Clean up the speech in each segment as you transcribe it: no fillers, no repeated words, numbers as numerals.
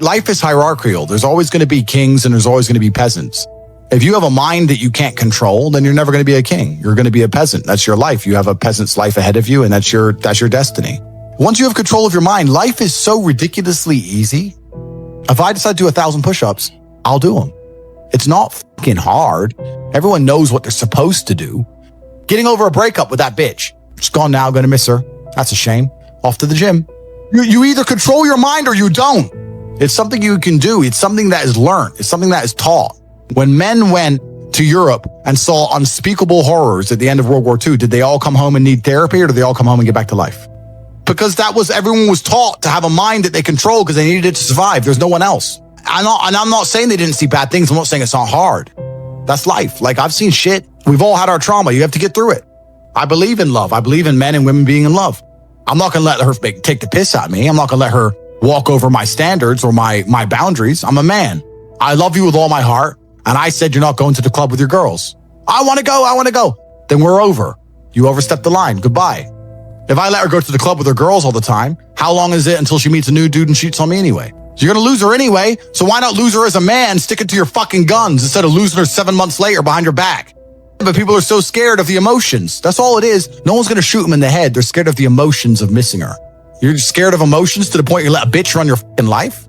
Life is hierarchical. There's always going to be kings and there's always going to be peasants. If you have a mind that you can't control, then you're never going to be a king. You're going to be a peasant. That's your life. You have a peasant's life ahead of you, and that's your destiny. Once you have control of your mind, life is so ridiculously easy. If I decide to do 1,000 push-ups, I'll do them. It's not fucking hard. Everyone knows what they're supposed to do. Getting over a breakup with that bitch. She's gone now, gonna miss her. That's a shame. Off to the gym. You either control your mind or you don't. It's something you can do. It's something that is learned. It's something that is taught. When men went to Europe and saw unspeakable horrors at the end of World War II, did they all come home and need therapy, or did they all come home and get back to life? Because everyone was taught to have a mind that they control because they needed it to survive. There's no one else. I'm not saying they didn't see bad things. I'm not saying it's not hard. That's life. Like, I've seen shit. We've all had our trauma. You have to get through it. I believe in love. I believe in men and women being in love. I'm not going to let her take the piss out of me. I'm not going to let her walk over my standards or my boundaries. I'm a man. I love you with all my heart. And I said, you're not going to the club with your girls. I want to go. Then we're over. You overstepped the line. Goodbye. If I let her go to the club with her girls all the time, how long is it until she meets a new dude and cheats on me anyway? So you're going to lose her anyway. So why not lose her as a man, sticking to your fucking guns instead of losing her 7 months later behind your back? But people are so scared of the emotions. That's all it is. No one's going to shoot them in the head. They're scared of the emotions of missing her. You're scared of emotions to the point you let a bitch run your fucking life?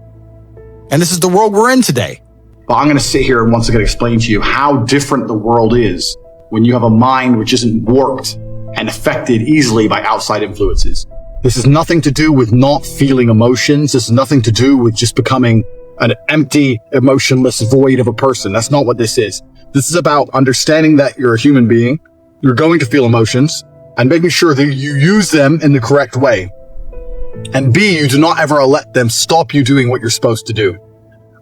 And this is the world we're in today. But I'm going to sit here and once again explain to you how different the world is when you have a mind which isn't warped and affected easily by outside influences. This has nothing to do with not feeling emotions. This has nothing to do with just becoming an empty, emotionless void of a person. That's not what this is. This is about understanding that you're a human being, you're going to feel emotions, and making sure that you use them in the correct way. And B, you do not ever let them stop you doing what you're supposed to do.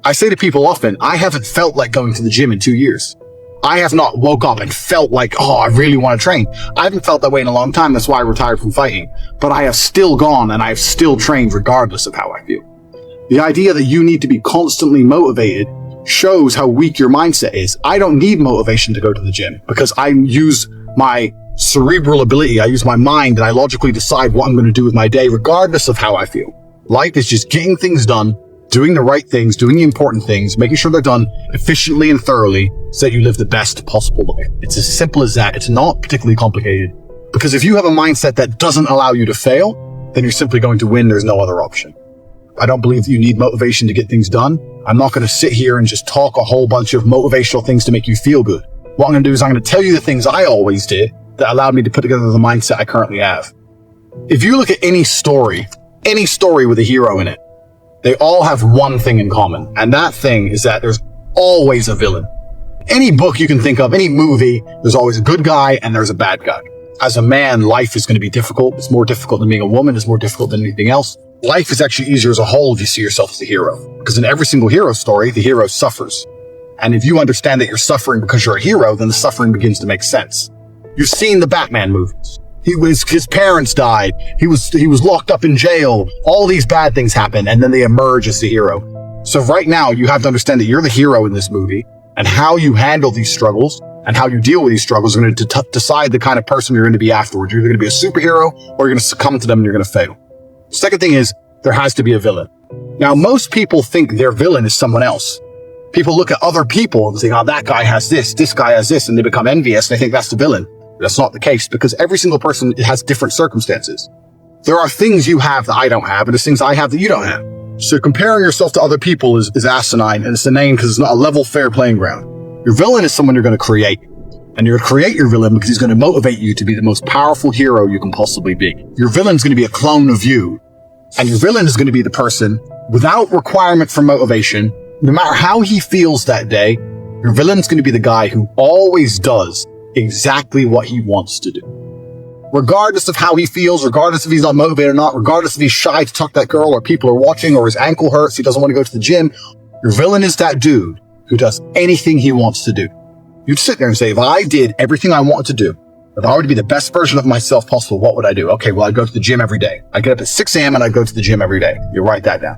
I say to people often, I haven't felt like going to the gym in 2 years. I have not woke up and felt like, oh, I really want to train. I haven't felt that way in a long time. That's why I retired from fighting. But I have still gone and I've still trained regardless of how I feel. The idea that you need to be constantly motivated shows how weak your mindset is. I don't need motivation to go to the gym because I use my cerebral ability. I use my mind and I logically decide what I'm going to do with my day regardless of how I feel. Life is just getting things done, doing the right things, doing the important things, making sure they're done efficiently and thoroughly so that you live the best possible life. It's as simple as that. It's not particularly complicated. Because if you have a mindset that doesn't allow you to fail, then you're simply going to win. There's no other option. I don't believe that you need motivation to get things done. I'm not going to sit here and just talk a whole bunch of motivational things to make you feel good. What I'm going to do is I'm going to tell you the things I always did that allowed me to put together the mindset I currently have. If you look at any story with a hero in it, they all have one thing in common, and that thing is that there's always a villain. Any book you can think of, any movie, there's always a good guy and there's a bad guy. As a man, life is going to be difficult. It's more difficult than being a woman. It's more difficult than anything else. Life is actually easier as a whole if you see yourself as a hero. Because in every single hero story, the hero suffers. And if you understand that you're suffering because you're a hero, then the suffering begins to make sense. You've seen the Batman movies. His parents died. He was locked up in jail. All these bad things happen, and then they emerge as the hero. So right now, you have to understand that you're the hero in this movie, and how you handle these struggles and how you deal with these struggles are going to decide the kind of person you're going to be afterwards. You're either going to be a superhero, or you're going to succumb to them and you're going to fail. Second thing is, there has to be a villain. Now, most people think their villain is someone else. People look at other people and say, oh, that guy has this guy has this, and they become envious and they think that's the villain. That's not the case, because every single person has different circumstances. There are things you have that I don't have, and there's things I have that you don't have. So comparing yourself to other people is asinine, and it's a name because it's not a level, fair playing ground. Your villain is someone you're going to create. And you're going to create your villain because he's going to motivate you to be the most powerful hero you can possibly be. Your villain's going to be a clone of you. And your villain is going to be the person without requirement for motivation. No matter how he feels that day, your villain's going to be the guy who always does exactly what he wants to do. Regardless of how he feels, regardless if he's not motivated or not, regardless if he's shy to talk to that girl or people are watching or his ankle hurts, he doesn't want to go to the gym, your villain is that dude who does anything he wants to do. You'd sit there and say, if I did everything I wanted to do, if I were to be the best version of myself possible, what would I do? Okay, well, I'd go to the gym every day. I'd get up at 6 a.m. and I'd go to the gym every day. You write that down.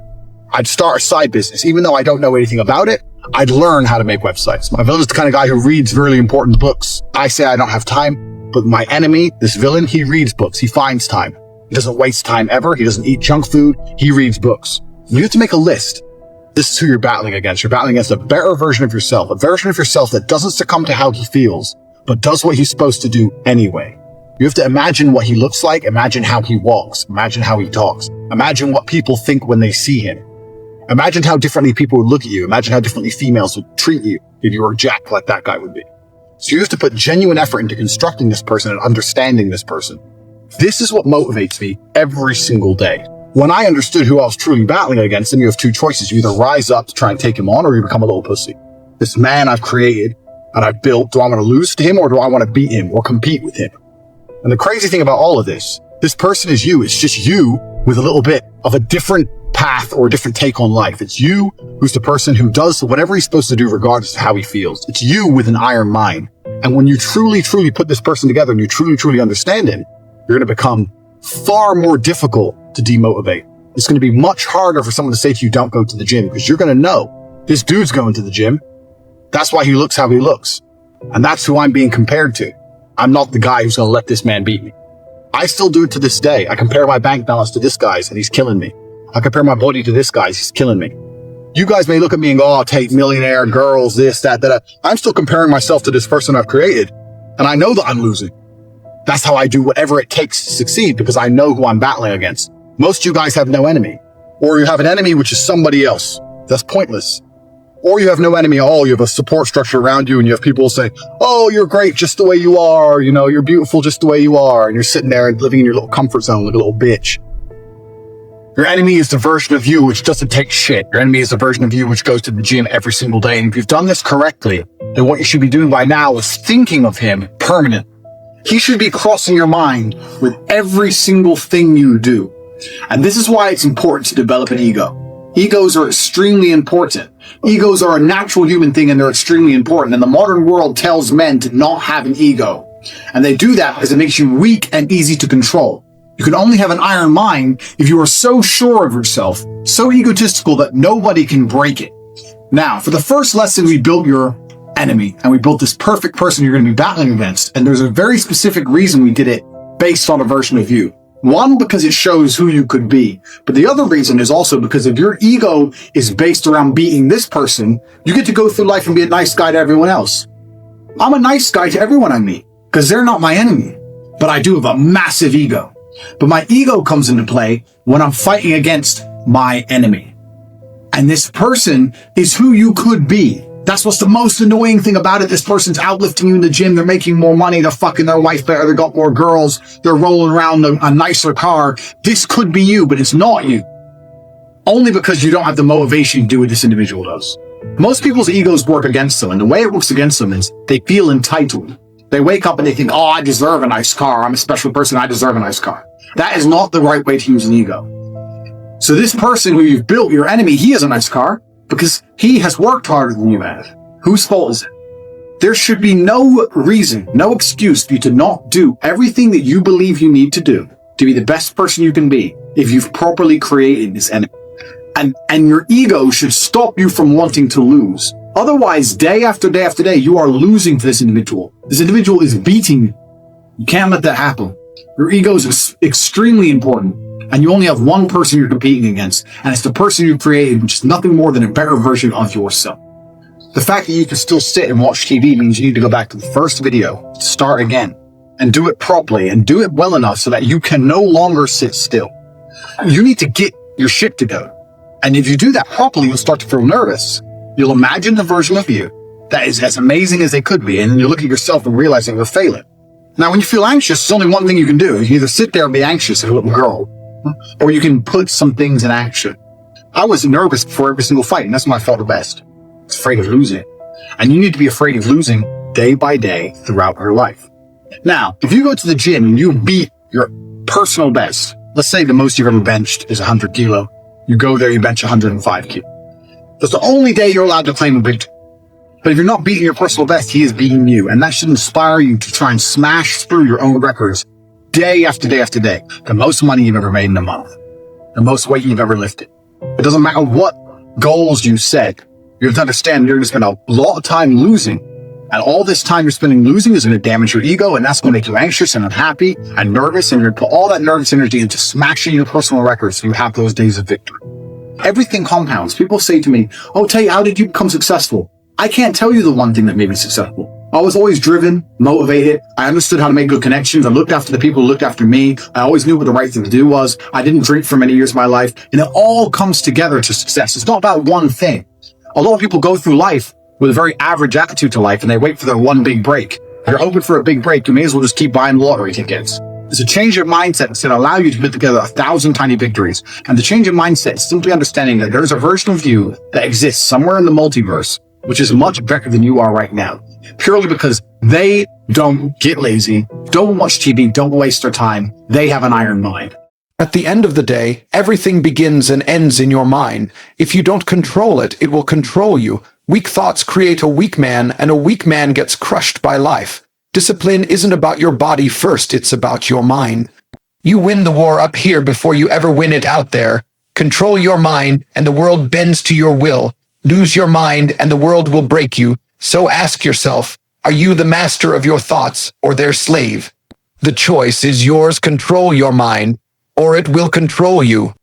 I'd start a side business. Even though I don't know anything about it, I'd learn how to make websites. My villain is the kind of guy who reads really important books. I say I don't have time, but my enemy, this villain, he reads books. He finds time. He doesn't waste time ever. He doesn't eat junk food. He reads books. You have to make a list. this is who you're battling against. You're battling against a better version of yourself, a version of yourself that doesn't succumb to how he feels, but does what he's supposed to do anyway. You have to imagine what he looks like, imagine how he walks, imagine how he talks, imagine what people think when they see him. Imagine how differently people would look at you. Imagine how differently females would treat you if you were jacked like that guy would be. So you have to put genuine effort into constructing this person and understanding this person. This is what motivates me every single day. When I understood who I was truly battling against, then you have two choices. You either rise up to try and take him on, or you become a little pussy. This man I've created and I've built, do I want to lose to him, or do I want to beat him or compete with him? And the crazy thing about all of this person is you. It's just you with a little bit of a different path or a different take on life. It's you who's the person who does whatever he's supposed to do regardless of how he feels. It's you with an iron mind. And when you truly, truly put this person together and you truly, truly understand him, you're going to become far more difficult to demotivate. It's going to be much harder for someone to say to you, don't go to the gym, because you're going to know this dude's going to the gym. That's why he looks how he looks. And that's who I'm being compared to. I'm not the guy who's going to let this man beat me. I still do it to this day. I compare my bank balance to this guy's and he's killing me. I compare my body to this guy's, he's killing me. You guys may look at me and go, oh, Tate, millionaire, girls, this, that, that. I'm still comparing myself to this person I've created. And I know that I'm losing. That's how I do whatever it takes to succeed, because I know who I'm battling against. Most of you guys have no enemy. Or you have an enemy which is somebody else. That's pointless. Or you have no enemy at all. You have a support structure around you and you have people say, oh, you're great just the way you are. You know, you're beautiful just the way you are. And you're sitting there and living in your little comfort zone like a little bitch. Your enemy is the version of you which doesn't take shit. Your enemy is the version of you which goes to the gym every single day. And if you've done this correctly, then what you should be doing by now is thinking of him permanent. He should be crossing your mind with every single thing you do. And this is why it's important to develop an ego. Egos are extremely important. Egos are a natural human thing and they're extremely important. And the modern world tells men to not have an ego. And they do that because it makes you weak and easy to control. You can only have an iron mind if you are so sure of yourself, so egotistical that nobody can break it. Now, for the first lesson, we built your enemy and we built this perfect person you're going to be battling against. And there's a very specific reason we did it based on a version of you. One, because it shows who you could be. But the other reason is also because if your ego is based around beating this person, you get to go through life and be a nice guy to everyone else. I'm a nice guy to everyone I meet because they're not my enemy. But I do have a massive ego. But my ego comes into play when I'm fighting against my enemy. And this person is who you could be. That's what's the most annoying thing about it. This person's outlifting you in the gym. They're making more money. They're fucking their wife better. They got more girls. They're rolling around a nicer car. This could be you, but it's not you. Only because you don't have the motivation to do what this individual does. Most people's egos work against them. And the way it works against them is they feel entitled. They wake up and they think, oh, I deserve a nice car. I'm a special person. I deserve a nice car. That is not the right way to use an ego. So this person who you've built, your enemy, he has a nice car because he has worked harder than you have. Whose fault is it? There should be no reason, no excuse for you to not do everything that you believe you need to do to be the best person you can be if you've properly created this enemy. And your ego should stop you from wanting to lose. Otherwise, day after day after day, you are losing to this individual. This individual is beating you. You can't let that happen. Your ego is extremely important. And you only have one person you're competing against. And it's the person you created, which is nothing more than a better version of yourself. The fact that you can still sit and watch TV means you need to go back to the first video, start again, and do it properly and do it well enough so that you can no longer sit still. You need to get your shit together. And if you do that properly, you'll start to feel nervous. You'll imagine the version of you that is as amazing as they could be. And you look at yourself and realizing you're failing. Now, when you feel anxious, there's only one thing you can do. You can either sit there and be anxious as a little girl, or you can put some things in action. I was nervous before every single fight, and that's when I felt the best. I was afraid of losing. And you need to be afraid of losing day by day throughout your life. Now, if you go to the gym and you beat your personal best, let's say the most you've ever benched is 100 kilo. You go there, you bench 105 kilo. That's the only day you're allowed to claim a victory. But if you're not beating your personal best, he is beating you. And that should inspire you to try and smash through your own records day after day after day. The most money you've ever made in a month. The most weight you've ever lifted. It doesn't matter what goals you set. You have to understand you're going to spend a lot of time losing. And all this time you're spending losing is going to damage your ego. And that's going to make you anxious and unhappy and nervous. And you're going to put all that nervous energy into smashing your personal records so you have those days of victory. Everything compounds. People say to me, "Oh, Tate, how did you become successful?" I can't tell you the one thing that made me successful. I was always driven, motivated. I understood how to make good connections. I looked after the people who looked after me. I always knew what the right thing to do was. I didn't drink for many years of my life. And it all comes together to success. It's not about one thing. A lot of people go through life with a very average attitude to life, and they wait for their one big break. If you're hoping for a big break, you may as well just keep buying lottery tickets. There's a change of mindset that's going to allow you to put together 1,000 tiny victories. And the change of mindset is simply understanding that there's a version of you that exists somewhere in the multiverse, which is much better than you are right now. Purely because they don't get lazy, don't watch TV, don't waste their time. They have an iron mind. At the end of the day, everything begins and ends in your mind. If you don't control it, it will control you. Weak thoughts create a weak man, and a weak man gets crushed by life. Discipline isn't about your body first, it's about your mind. You win the war up here before you ever win it out there. Control your mind, and the world bends to your will. Lose your mind, and the world will break you. So ask yourself, are you the master of your thoughts or their slave? The choice is yours. Control your mind, or it will control you.